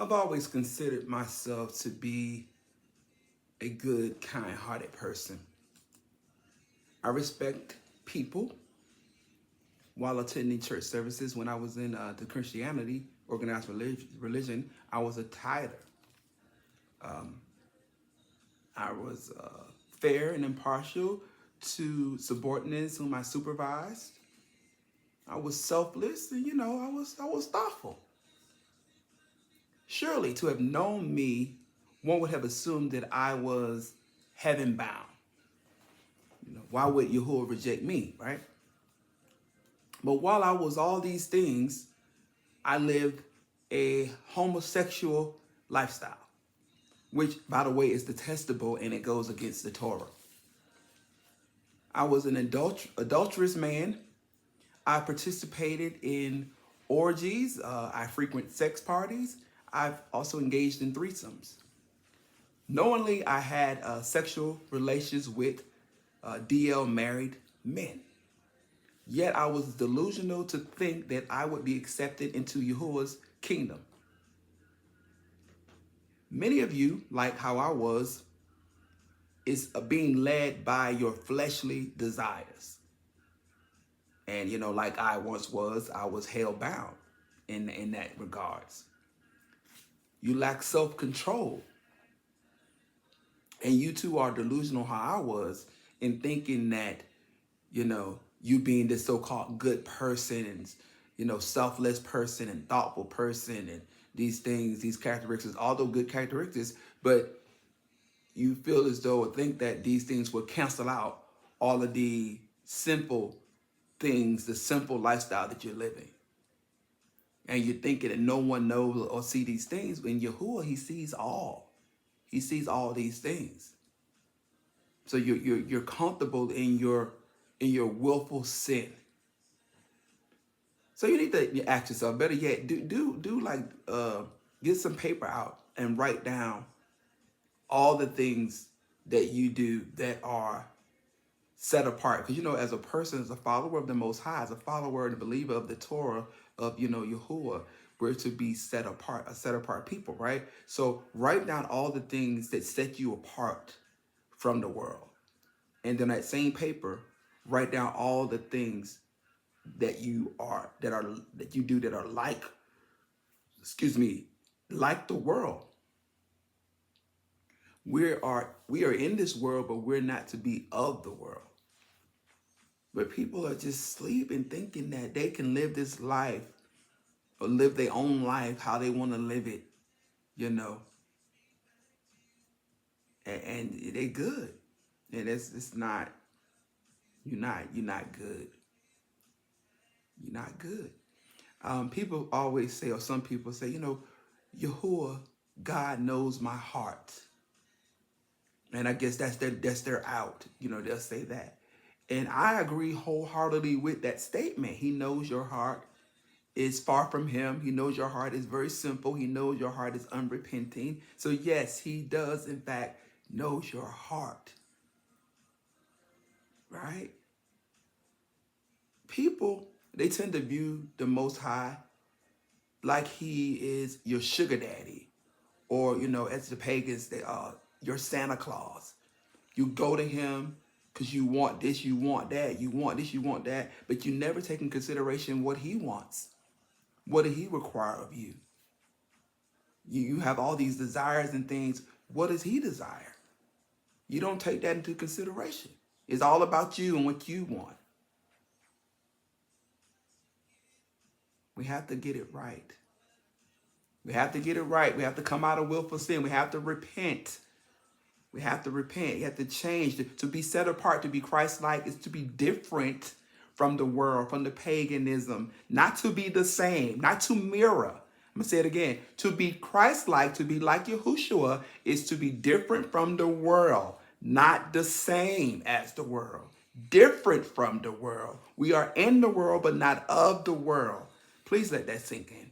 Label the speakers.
Speaker 1: I've always considered myself to be a good, kind-hearted person. I respect people while attending church services. When I was in the Christianity, organized religion, I was a tither. I was fair and impartial to subordinates whom I supervised. I was selfless, and I was thoughtful. Surely, to have known me, one would have assumed that I was heaven bound. Why would Yahuwah reject me, right? But while I was all these things, I lived a homosexual lifestyle, which, by the way, is detestable and it goes against the Torah. I was an adulterous man. I participated in orgies. I frequent sex parties. I've also engaged in threesomes. Knowingly, I had sexual relations with DL married men. Yet I was delusional to think that I would be accepted into Yahuwah's kingdom. Many of you, like how I was, is being led by your fleshly desires. And, like I once was, I was hell bound in that regards. You lack self-control. And you too are delusional how I was in thinking that, you being this so-called good person and, selfless person and thoughtful person and these things, these characteristics, although good characteristics, but you feel as though or think that these things will cancel out all of the simple things, the simple lifestyle that you're living. And you're thinking that no one knows or see these things. In Yahuwah, he sees all. He sees all these things. So you're comfortable in your willful sin. So you need to ask yourself, better yet, do like get some paper out and write down all the things that you do that are set apart. Because as a person, as a follower of the Most High, as a follower and a believer of the Torah of Yahuwah, we're to be set apart, a set apart people, right? So write down all the things that set you apart from the world. And then that same paper, write down all the things that you do that are like the world. We are in this world, but we're not to be of the world. But people are just sleeping, thinking that they can live this life or live their own life how they want to live it, and they good. And it's not. You're not good. You're not good. People always say, or some people say, Yahuwah, God knows my heart. And I guess that's their out. They'll say that. And I agree wholeheartedly with that statement. He knows your heart is far from him. He knows your heart is very simple. He knows your heart is unrepenting. So yes, he does, in fact, knows your heart. Right? People, they tend to view the Most High like he is your sugar daddy. Or, as the pagans, they are your Santa Claus. You go to him because you want this, you want that, you want this, you want that, but you never take in consideration what he wants. What did he require of you? You have all these desires and things. What does he desire? You don't take that into consideration. It's all about you and what you want. We have to get it right. We have to get it right. We have to come out of willful sin. We have to repent. We have to repent. You have to change. To be set apart, to be Christ-like, is to be different from the world, from the paganism. Not to be the same, not to mirror. I'm going to say it again. To be Christ-like, to be like Yahushua, is to be different from the world, not the same as the world. Different from the world. We are in the world, but not of the world. Please let that sink in.